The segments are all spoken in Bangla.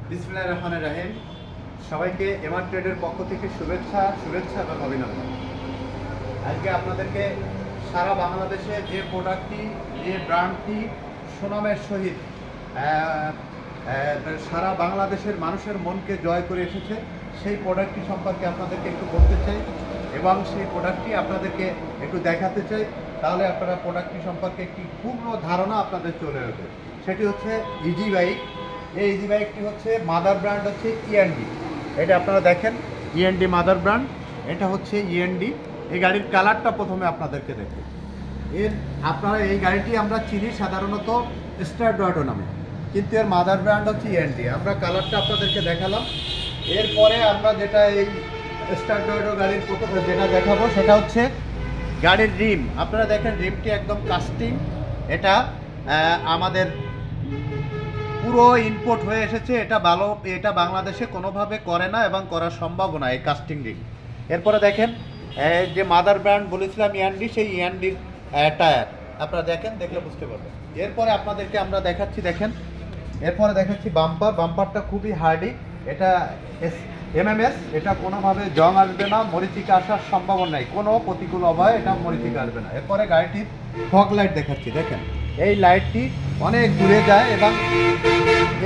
বিসমিল্লাহির রহমানির রহিম। সবাইকে এমআর ট্রেডের পক্ষ থেকে শুভেচ্ছা এবং অভিনন্দন। আজকে আপনাদেরকে সারা বাংলাদেশে যে প্রোডাক্টটি, যে ব্র্যান্ডটি সুনামের সহিত সারা বাংলাদেশের মানুষের মনকে জয় করে এসেছে, সেই প্রোডাক্টটি সম্পর্কে আপনাদেরকে একটু বলতে চাই এবং সেই প্রোডাক্টটি আপনাদেরকে একটু দেখাতে চাই। তাহলে আপনারা প্রোডাক্টটি সম্পর্কে একটি পূর্ণ ধারণা আপনাদের চলে আসবে। সেটি হচ্ছে ইজি বাইক। এই ইজি বাইকটি হচ্ছে মাদার ব্র্যান্ড হচ্ছে ইএনডি। এটা আপনারা দেখেন ইএনডি মাদার ব্র্যান্ড, এটা হচ্ছে ইএনডি। এই গাড়ির কালারটা প্রথমে আপনাদেরকে দেখুন। আপনারা এই গাড়িটি আমরা চিনি সাধারণত স্টারডয়েডো নামে, কিন্তু এর মাদার ব্র্যান্ড হচ্ছে ইএনডি। আমরা কালারটা আপনাদেরকে দেখালাম। এরপরে আমরা যেটা এই স্টারডয়েডো গাড়ির প্রথমে যেটা দেখাবো সেটা হচ্ছে গাড়ির রিম। আপনারা দেখেন রিমটি একদম কাস্টিং। এটা আমাদের পুরো ইম্পোর্ট হয়ে এসেছে। এটা বাংলাদেশে কোনোভাবে করে না এবং করার সম্ভাবনা না এই কাস্টিং রিম। এরপরে দেখেন যে মাদার ব্র্যান্ড বলেছিলাম ইএনডি, সেই ইএনডির টায়ার আপনারা দেখলে বুঝতে পারবেন। এরপরে আপনাদেরকে আমরা দেখাচ্ছি, এরপরে দেখাচ্ছি বাম্পারটা খুবই হার্ডি। এটা এমএমএস, এটা কোনোভাবে জং আসবে না, মরিচিকা আসার সম্ভাবনা নেই, কোনো প্রতিকূল অবস্থায় এটা মরিচিকা আসবে না। এরপরে গাড়িটির ফগ লাইট দেখাচ্ছি। দেখেন এই লাইটটি অনেক দূরে যায় এবং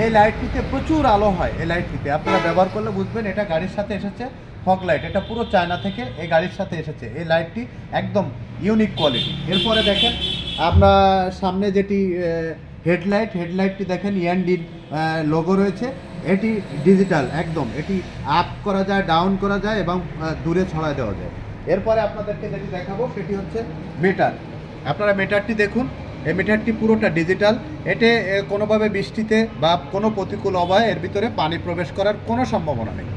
এই লাইটটিতে প্রচুর আলো হয়। এই লাইটটিতে আপনারা ব্যবহার করলে বুঝবেন এটা গাড়ির সাথে এসেছে ফগ লাইট। এটা পুরো চায়না থেকে এই গাড়ির সাথে এসেছে। এই লাইটটি একদম ইউনিক কোয়ালিটি। এরপরে দেখেন আমরা সামনে যেটি হেডলাইটটি দেখেন ইএনডির লোগো রয়েছে। এটি ডিজিটাল একদম, এটি আপ করা যায়, ডাউন করা যায় এবং দূরে ছড়ায় দেওয়া যায়। এরপরে আপনাদেরকে যেটি দেখাবো সেটি হচ্ছে মিটার। আপনারা মিটারটি দেখুন। এই মিটারটি পুরোটা ডিজিটাল। এতে কোনোভাবে বৃষ্টিতে বা কোনো প্রতিকূল অবস্থায় এর ভিতরে পানি প্রবেশ করার কোনো সম্ভাবনা নেই।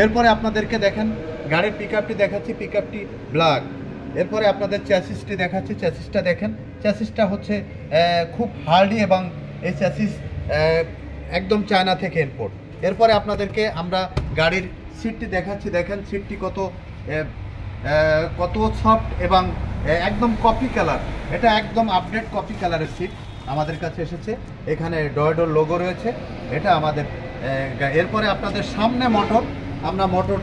এরপরে আপনাদেরকে দেখেন গাড়ির পিকআপটি দেখাচ্ছি, পিকআপটি ব্ল্যাক। এরপরে আপনাদের চ্যাসিসটি দেখাচ্ছি, চ্যাসিসটা দেখেন। চ্যাসিসটা হচ্ছে খুব হার্ডি এবং এই চ্যাসিস একদম চায়না থেকে ইম্পোর্ট। এরপরে আপনাদেরকে আমরা গাড়ির সিটটি দেখাচ্ছি। দেখেন সিটটি কত সফট এবং একদম কপি কালার। এটা একদম আপডেট কপি কালারের সিট আমাদের কাছে এসেছে। এখানে ডয়েডোর লোগো রয়েছে। এটা আমাদের এরপরে আপনাদের সামনে মোটর, আমরা মোটর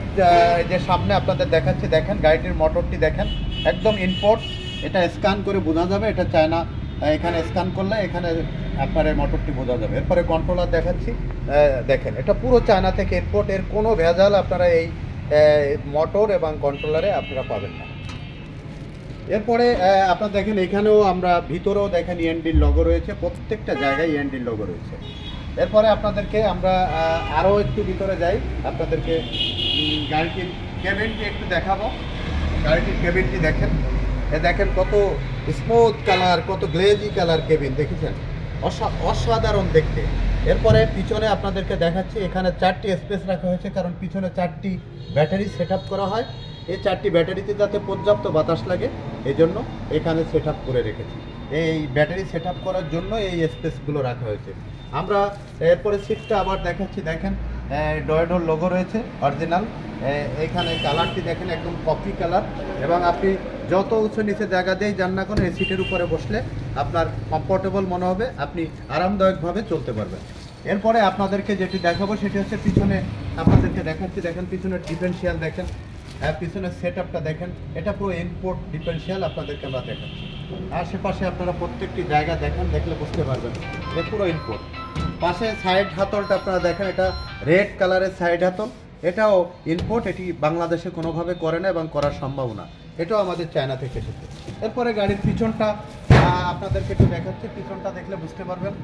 যে সামনে আপনাদের দেখাচ্ছি। দেখেন গাড়িটির মোটরটি দেখেন একদম ইম্পোর্ট। এটা স্ক্যান করে বোঝা যাবে এটা চায়না। এখানে স্ক্যান করলে এখানে আপনার এই মোটরটি বোঝা যাবে। এরপরে কন্ট্রোলার দেখাচ্ছি। দেখেন এটা পুরো চায়না থেকে ইম্পোর্ট। এর কোনো ভেজাল আপনারা এই মোটর এবং কন্ট্রোলারে আপনারা পাবেন না। এরপরে আপনারা দেখেন এখানেও আমরা ভিতরেও দেখেন ইএনডির লোগো রয়েছে, প্রত্যেকটা জায়গায় ইএনডির লোগো রয়েছে। এরপরে আপনাদেরকে আমরা আরও একটু ভিতরে যাই, আপনাদেরকে গাড়িটির কেবিনটি একটু দেখাবো। গাড়িটির কেবিনটি দেখেন, দেখেন কত স্মুথ কালার, কত গ্লেজি কালার কেবিন, দেখেছেন অসাধারণ দেখতে। এরপরে পিছনে আপনাদেরকে দেখাচ্ছি, এখানে 4টি স্পেস রাখা হয়েছে, কারণ পিছনে 4টি ব্যাটারি সেট করা হয়। এই 4টি ব্যাটারিতে যাতে পর্যাপ্ত বাতাস লাগে এই জন্য এখানে সেট করে রেখেছি। এই ব্যাটারি সেট করার জন্য এই স্পেসগুলো রাখা হয়েছে। আমরা এরপরে সিটটা আবার দেখাচ্ছি। দেখেন ডয়েডোর লোগো রয়েছে অরিজিনাল। এখানে কালারটি দেখেন একদম কফি কালার এবং আপনি যত উঁচু নিচে জায়গা দিয়ে যান না কোনো এই সিটের উপরে বসলে আপনার কমফোর্টেবল মনে হবে, আপনি আরামদায়কভাবে চলতে পারবেন। এরপরে আপনাদেরকে যেটি দেখাবো সেটি হচ্ছে পিছনে আপনাদেরকে দেখাচ্ছি। দেখেন পিছনের ডিফারেন্সিয়াল দেখেন, পিছনের সেট আপটা দেখেন, এটা পুরো ইম্পোর্ট ডিফারেন্সিয়াল আপনাদেরকে আমরা দেখাচ্ছি। আশেপাশে আপনারা প্রত্যেকটি জায়গা দেখেন, দেখলে বুঝতে পারবেন এ পুরো ইম্পোর্ট। পাশে সাইড হাতলটা আপনারা দেখেন, এটা রেড কালারের সাইড হাতল, এটাও ইম্পোর্ট। এটি বাংলাদেশে কোনোভাবে করে না এবং করার সম্ভাবনা, এটাও আমাদের চায়না থেকে এসেছে। এরপরে গাড়ির পিছনটা আপনাদেরকে একটু দেখাচ্ছি। পিছনটা দেখলে বুঝতে পারবেন।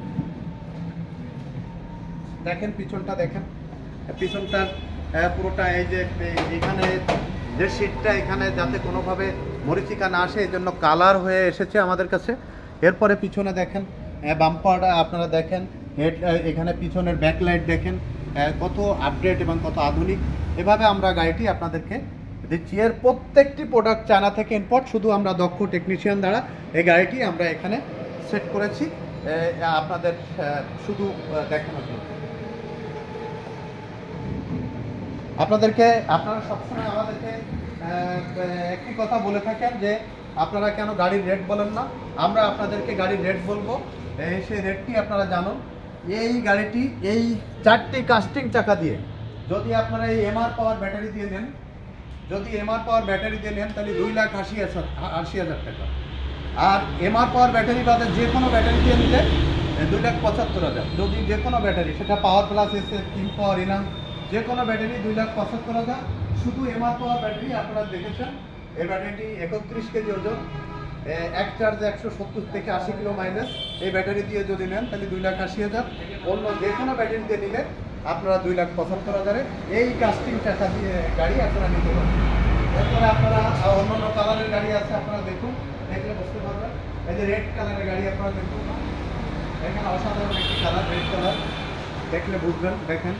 দেখেন পিছনটা দেখেন, পিছনটার পুরোটা এই যে এখানে যে সিটটা এখানে যাতে কোনোভাবে মরিচিকা না আসে এই জন্য কালার হয়ে এসেছে আমাদের কাছে। এরপরে পিছনে দেখেন বাম্পারটা আপনারা দেখেন, হেড এখানে পিছনের ব্যাকলাইট দেখেন কত আপডেট এবং কত আধুনিক। এভাবে আমরা গাড়িটি আপনাদেরকে দিচ্ছি। এর প্রত্যেকটি প্রোডাক্ট চায়না থেকে ইম্পোর্ট। শুধু আমরা দক্ষ টেকনিশিয়ান দ্বারা এই গাড়িটি আমরা এখানে সেট করেছি আপনাদের শুধু দেখানোর জন্য। আপনারা সবসময় আমাদেরকে একটি কথা বলে থাকেন যে আপনারা কেন গাড়ির রেট বলেন না। আমরা আপনাদেরকে গাড়ির রেট বলবো, সেই রেটটি আপনারা জানুন। এই গাড়িটি এই 4টি কাস্টিং চাকা দিয়ে যদি আপনারা এই এমআর পাওয়ার ব্যাটারি দিয়ে নেন, তাহলে 2,80,000 টাকা। আর এমআর পাওয়ার ব্যাটারি বাদে যে কোনো ব্যাটারি দিয়ে নিলে 2,75,000। যদি যে কোনো ব্যাটারি, সেটা পাওয়ার প্লাস এসে 3 পাওয়ার ইনাম, যে কোনো ব্যাটারি 2,75,000। শুধু এমআর পাওয়ার ব্যাটারি আপনারা দেখেছেন, এই ব্যাটারিটি 31 কেজি ওজন, এক চার্জে 170 থেকে 80 কিলো মাইলেজ। এই ব্যাটারি দিয়ে যদি নেন তাহলে 2,80,000। অন্য যে কোনো ব্যাটারি দিয়ে নিলে আপনারা 2,75,000 এই কাস্টিং টাকা দিয়ে গাড়ি আপনারা নিতে পারেন। এরপরে আপনারা অন্য কালারের গাড়ি আছে, আপনারা দেখুন, দেখলে বুঝতে পারবেন। এই যে রেড কালারের গাড়ি আপনারা দেখুন, এখানে অসাধারণ একটি কালার, রেড কালার, দেখলে বুঝবেন। দেখেন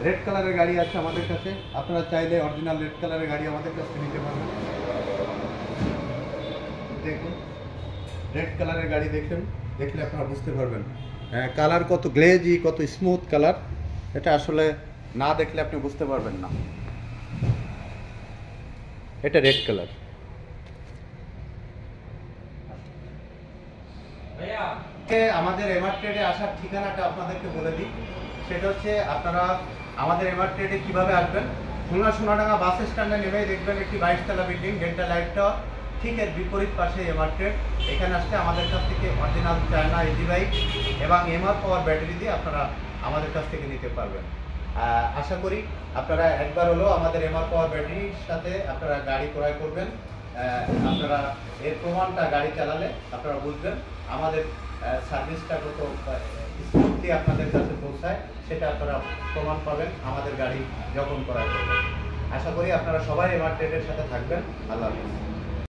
রেড কালারের গাড়ি আছে আমাদের কাছে, আপনারা চাইলে অরিজিনাল রেড কালারের গাড়ি আমাদের কাছে নিতে পারবেন। দেখুন রেড কালারের গাড়ি দেখলে আপনারা বুঝতে পারবেন কালার কত গ্লেজি, কত স্মুথ কালার। এটা আসলে না দেখলে আপনি বুঝতে পারবেন না। এটা রেড কালার। আমাদের এমআর ট্রেডে আসার ঠিকানাটা আপনাদেরকে বলে দিই। সেটা হচ্ছে, আপনারা আমাদের এমআর ট্রেডে কীভাবে আসবেন, খুলনা সোনাডাঙ্গা বাস স্ট্যান্ডে নেমেই দেখবেন একটি 22 তলা বিল্ডিং, ডেল্টা লাইট টাওয়ার, ঠিক এর বিপরীত পাশে এমআর ট্রেড। এখানে আসলে আমাদের কাছ থেকে অরিজিনাল চায়না ইজি বাইক এবং এমআর পাওয়ার ব্যাটারি দিয়ে আপনারা আমাদের কাছ থেকে নিতে পারবেন। আশা করি আপনারা একবার হলেও আমাদের এমআর পাওয়ার ব্যাটারির সাথে আপনারা গাড়ি ক্রয় করবেন। আপনারা এর প্রমাণটা গাড়ি চালালে আপনারা বুঝবেন আমাদের সার্ভিসটা কত স্মুথলি আপনাদের কাছে পৌঁছায়, সেটা আপনারা প্রমাণ পাবেন আমাদের গাড়ি যখন ক্রয় করবেন। আশা করি আপনারা সবাই এমআর ট্রেডের সাথে থাকবেন। আল্লাহ হাফেজ।